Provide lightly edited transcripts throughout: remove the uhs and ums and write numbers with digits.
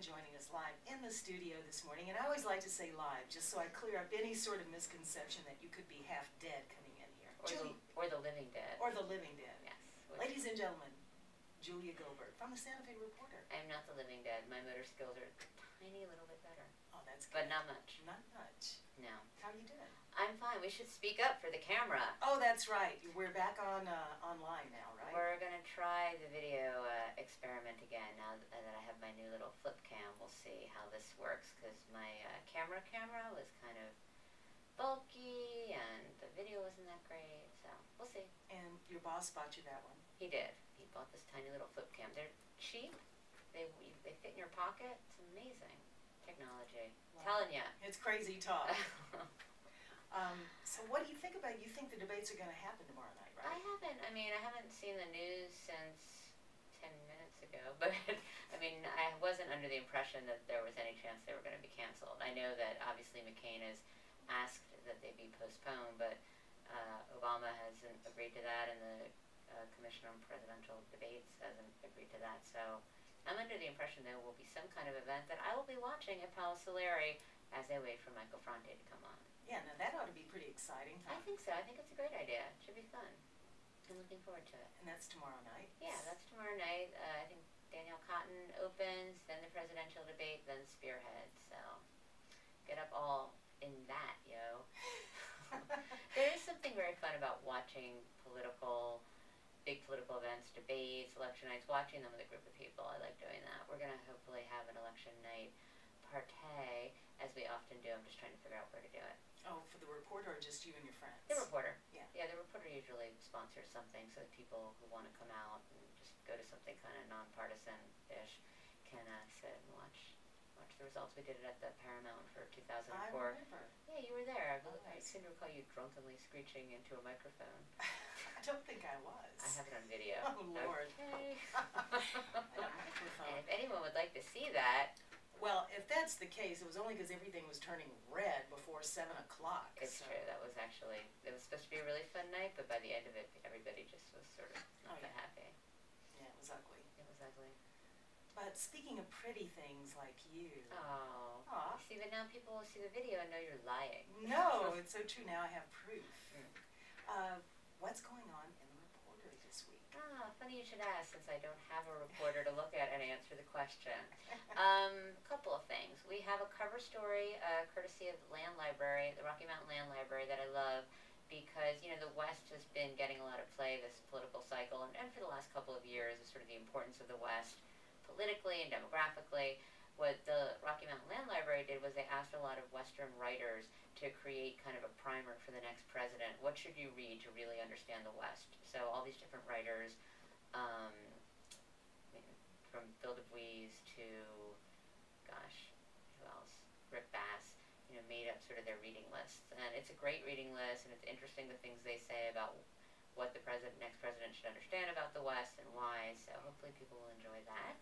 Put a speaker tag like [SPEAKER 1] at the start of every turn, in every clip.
[SPEAKER 1] friend joining us live in the studio this morning, and I always like to say live, just so I clear up any sort of misconception that you could be half dead coming in here.
[SPEAKER 2] Or the living dead.
[SPEAKER 1] Or the living dead.
[SPEAKER 2] Yes.
[SPEAKER 1] Ladies and gentlemen, Julia Goldberg from the Santa Fe Reporter.
[SPEAKER 2] I am not the living dead. My motor skills are a tiny little bit better.
[SPEAKER 1] Oh, that's good.
[SPEAKER 2] But not much.
[SPEAKER 1] Not much.
[SPEAKER 2] No.
[SPEAKER 1] How are you doing?
[SPEAKER 2] I'm fine. We should speak up for the camera.
[SPEAKER 1] Oh, that's right. We're back on online now, right?
[SPEAKER 2] We're going to try the video experiment again now that I have my new little flip cam. We'll see how this works because my camera was kind of bulky and the video wasn't that great, so we'll see.
[SPEAKER 1] And your boss bought you that one?
[SPEAKER 2] He did. He bought this tiny little flip cam. They're cheap. They fit in your pocket. It's amazing technology.
[SPEAKER 1] Wow.
[SPEAKER 2] Telling you.
[SPEAKER 1] It's crazy talk. So what do you think about, you think the debates are going to happen tomorrow night, right?
[SPEAKER 2] I haven't seen the news since 10 minutes ago, but I wasn't under the impression that there was any chance they were going to be canceled. I know that obviously McCain has asked that they be postponed, but Obama hasn't agreed to that, and the Commission on Presidential Debates hasn't agreed to that, so I'm under the impression there will be some kind of event that I will be watching at Palo Solari as they wait for Michael Fronte to come on.
[SPEAKER 1] Yeah, now that ought to be pretty exciting.
[SPEAKER 2] I think so. I think it's a great idea. It should be fun. I'm looking forward to it.
[SPEAKER 1] And that's tomorrow night?
[SPEAKER 2] Yeah, that's tomorrow night. I think Danielle Cotton opens, then the presidential debate, then Spearhead. So get up all in that, yo. There is something very fun about watching big political events, debates, election nights, watching them with a group of people. I like doing that. We're going to hopefully have an election night partay, as we often do. I'm just trying to figure out where to do it.
[SPEAKER 1] Oh, for the reporter or just you and your friends?
[SPEAKER 2] The reporter.
[SPEAKER 1] Yeah.
[SPEAKER 2] Yeah, the reporter usually sponsors something so that people who want to come out and just go to something kind of nonpartisan-ish can sit and watch the results. We did it at the Paramount for 2004.
[SPEAKER 1] I remember.
[SPEAKER 2] Yeah, you were there.
[SPEAKER 1] Oh,
[SPEAKER 2] I seem to recall you drunkenly screeching into a microphone.
[SPEAKER 1] I don't think I was.
[SPEAKER 2] I have it on video.
[SPEAKER 1] Oh, Lord.
[SPEAKER 2] Okay.
[SPEAKER 1] And
[SPEAKER 2] if anyone would like to see that,
[SPEAKER 1] well, if that's the case, it was only because everything was turning red before 7 o'clock.
[SPEAKER 2] It's true. That was actually, it was supposed to be a really fun night, but by the end of it, everybody just was sort of not that happy.
[SPEAKER 1] Yeah, it was ugly.
[SPEAKER 2] It was ugly.
[SPEAKER 1] But speaking of pretty things like you.
[SPEAKER 2] Oh.
[SPEAKER 1] Aw.
[SPEAKER 2] See, but now people will see the video and know you're lying.
[SPEAKER 1] No, it's so true. Now I have proof. What's going on in the reporter this week?
[SPEAKER 2] Funny you should ask, since I don't have a reporter to look at and answer the question. A couple of things. We have a cover story courtesy of the Land Library, the Rocky Mountain Land Library, that I love because, the West has been getting a lot of play this political cycle, and for the last couple of years, is sort of the importance of the West politically and demographically. What the Rocky Mountain Land Library did was they asked a lot of Western writers to create kind of a primer for the next president. What should you read to really understand the West? So all these different writers, from Bill DeVuise to, gosh, who else? Rick Bass, made up sort of their reading lists. And it's a great reading list, and it's interesting the things they say about what the next president should understand about the West and why. So hopefully people will enjoy that.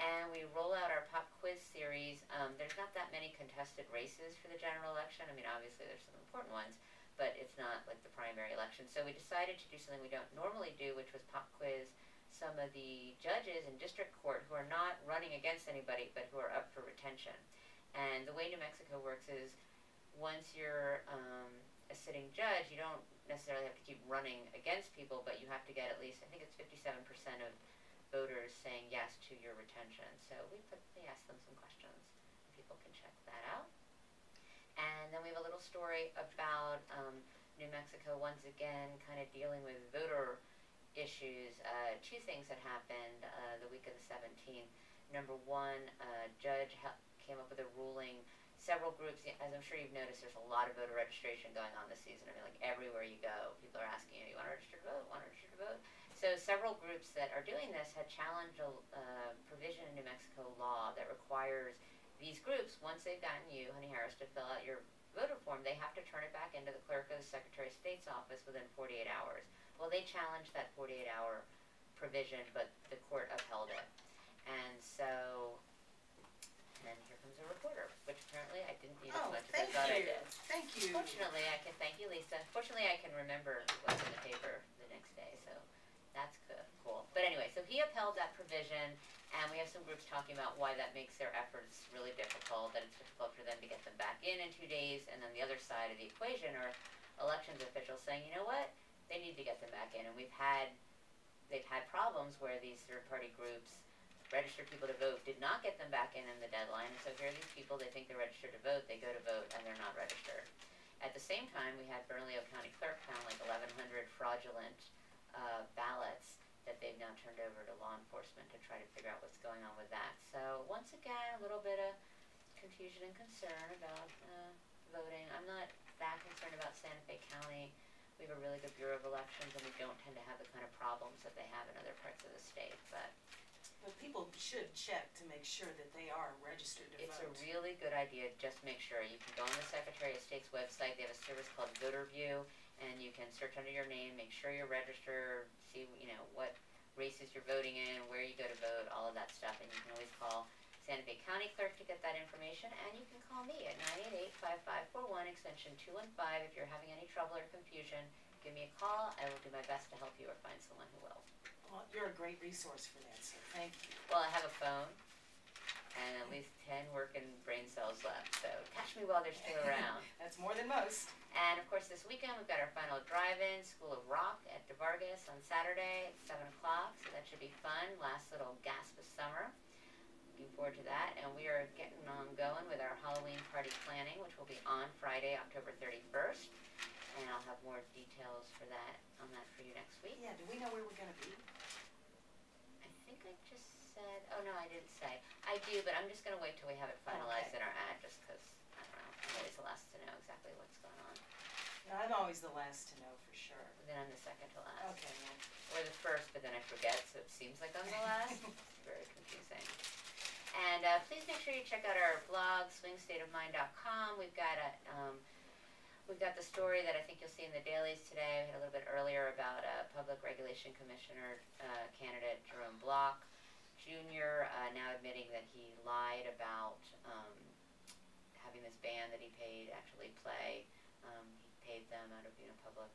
[SPEAKER 2] And we roll out our pop quiz series. There's not that many contested races for the general election. Obviously there's some important ones, but it's not like the primary election. So we decided to do something we don't normally do, which was pop quiz some of the judges in district court who are not running against anybody, but who are up for retention. And the way New Mexico works is once you're a sitting judge, you don't necessarily have to keep running against people, but you have to get at least, I think it's 57% of voters saying yes to your retention. So we asked them some questions. People can check that out. And then we have a little story about New Mexico once again kind of dealing with voter issues. Two things that happened the week of the 17th. Number one, a judge came up with a ruling. Several groups, as I'm sure you've noticed, there's a lot of voter registration going on this season. Like everywhere you go, people are asking you want to register to vote? Want to register to vote? So several groups that are doing this had challenged a provision in New Mexico law that requires these groups, once they've gotten you, Honey Harris, to fill out your voter form, they have to turn it back into the clerk of the Secretary of State's office within 48 hours. Well, they challenged that 48-hour provision, but the court upheld it. And so, and here comes a reporter, which apparently I didn't need as much as I thought I did.
[SPEAKER 1] Thank you.
[SPEAKER 2] Fortunately, I can thank you, Lisa. Fortunately, I can remember what's in the paper the next day, so that's cool. But anyway, so he upheld that provision, And we have some groups talking about why that makes their efforts really difficult, that it's difficult for them to get them back in 2 days. And then the other side of the equation are elections officials saying, you know what, they need to get them back in. And they've had problems where these third-party groups registered people to vote, did not get them back in the deadline. And so here are these people, they think they're registered to vote, they go to vote, and they're not registered. At the same time, we had Bernalillo County Clerk found like 1,100 fraudulent ballots that they've now turned over to law enforcement to try to figure out what's going on with that. So once again, a little bit of confusion and concern about voting. I'm not that concerned about Santa Fe County. We have a really good Bureau of Elections, and we don't tend to have the kind of problems that they have in other parts of the state. But
[SPEAKER 1] people should check to make sure that they are registered to vote.
[SPEAKER 2] It's a really good idea. Just make sure. You can go on the Secretary of State's website. They have a service called Voter View, and you can search under your name, make sure you're registered, see what races you're voting in, where you go to vote, all of that stuff. And you can always call Santa Fe County Clerk to get that information, and you can call me at 988-5541, extension 215. If you're having any trouble or confusion, give me a call. I will do my best to help you or find someone who will.
[SPEAKER 1] Well, you're a great resource for that, so thank you.
[SPEAKER 2] Well, I have a phone and at least 10 working brain cells left, so catch me while they're still around.
[SPEAKER 1] That's more than most.
[SPEAKER 2] And of course, this weekend we've got our final drive-in, School of Rock at DeVargas on Saturday at 7 o'clock, so that should be fun. Last little gasp of summer. Looking forward to that. And we are getting on going with our Halloween party planning, which will be on Friday, October 31st. And I'll have more details for that for you next week.
[SPEAKER 1] Yeah, do we know where we're going to be?
[SPEAKER 2] I think I just said, oh no, I didn't say. I do, but I'm just going to wait till we have it finalized in our ad, just because, I don't know, I'm always the last to know exactly what's going on.
[SPEAKER 1] No, I'm always the last to know for sure.
[SPEAKER 2] But then I'm the second to last.
[SPEAKER 1] Okay, well.
[SPEAKER 2] Or the first, but then I forget, so it seems like I'm the last. It's very confusing. And please make sure you check out our blog, swingstateofmind.com. We've got the story that I think you'll see in the dailies today. We had a little bit earlier about Public Regulation Commissioner candidate Jerome Block Jr. Now admitting that he lied about having this band that he paid actually play. He paid them out of public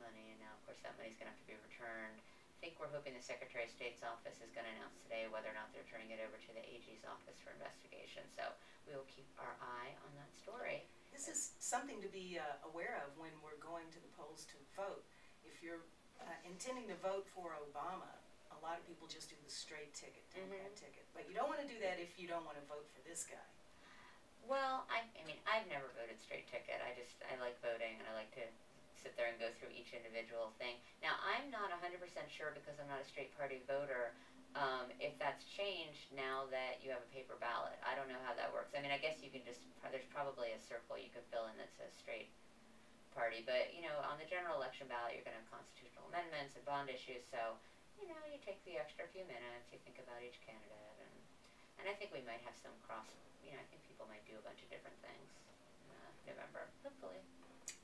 [SPEAKER 2] money, and now of course that money's going to have to be returned. I think we're hoping the Secretary of State's office is going to announce today whether or not they're turning it over to the AG's office for investigation. So we will keep our eye on that story.
[SPEAKER 1] This is something to be aware of when we're going to the polls to vote. If you're intending to vote for Obama, a lot of people just do the straight ticket, Democrat ticket. But you don't want to do that if you don't want to vote for this guy.
[SPEAKER 2] Well, I mean, I've never voted straight ticket. I like voting, and I like to sit there and go through each individual thing. Now, I'm not 100% sure, because I'm not a straight party voter, if that's changed now that you have a paper ballot. I don't know how that works. I mean, I guess you can there's probably a circle you could fill in that says straight party, but, on the general election ballot, you're going to have constitutional amendments and bond issues, so, you take the extra few minutes, you think about each candidate, and I think we might have some I think people might do a bunch of different things in November, hopefully.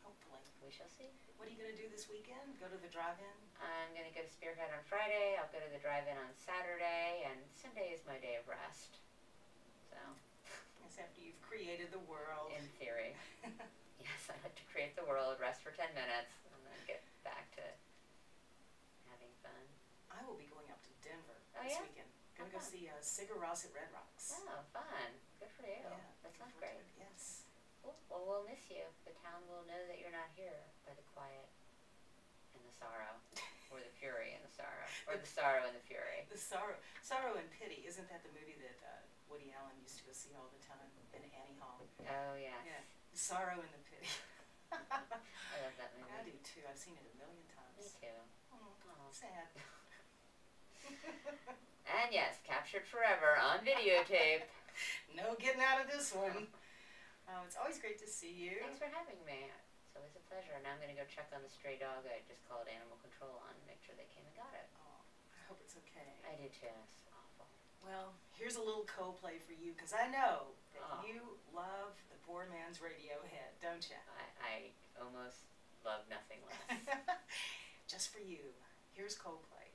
[SPEAKER 1] Hopefully.
[SPEAKER 2] We shall see.
[SPEAKER 1] What are you going to do this weekend? Go to the drive-in?
[SPEAKER 2] I'm going to go to Spearhead on Friday. I'll go to the drive-in on Saturday, and Sunday is my day of rest. So.
[SPEAKER 1] That's after you've created the world.
[SPEAKER 2] In theory. Yes, I like to create the world, rest for 10 minutes, and then get back to having fun.
[SPEAKER 1] I will be going up to Denver
[SPEAKER 2] this
[SPEAKER 1] weekend. Going to go see Sigur Rós at Red Rocks.
[SPEAKER 2] Oh, fun. Good for you.
[SPEAKER 1] Yeah,
[SPEAKER 2] that sounds great.
[SPEAKER 1] Yes.
[SPEAKER 2] Cool. Well, we'll miss you. The town will know that you're not here by the quiet and the sorrow, or the fury and the sorrow, or the sorrow and the fury.
[SPEAKER 1] The sorrow and pity. Isn't that the movie that Woody Allen used to go see all the time in Annie Hall?
[SPEAKER 2] Oh, yes.
[SPEAKER 1] Yeah. The sorrow and the pity.
[SPEAKER 2] I love that movie.
[SPEAKER 1] I do too. I've seen it a million times.
[SPEAKER 2] Me too.
[SPEAKER 1] Oh, sad.
[SPEAKER 2] And yes, captured forever on videotape.
[SPEAKER 1] No getting out of this one. It's always great to see you.
[SPEAKER 2] Thanks for having me. It's always a pleasure. Now I'm going to go check on the stray dog I just called animal control on and make sure they came and got it.
[SPEAKER 1] Oh, I hope it's okay.
[SPEAKER 2] I do too. It's awful.
[SPEAKER 1] Well, here's a little Coldplay for you, because I know that you love the poor man's Radiohead, don't you?
[SPEAKER 2] I almost love nothing less.
[SPEAKER 1] Just for you, here's Coldplay.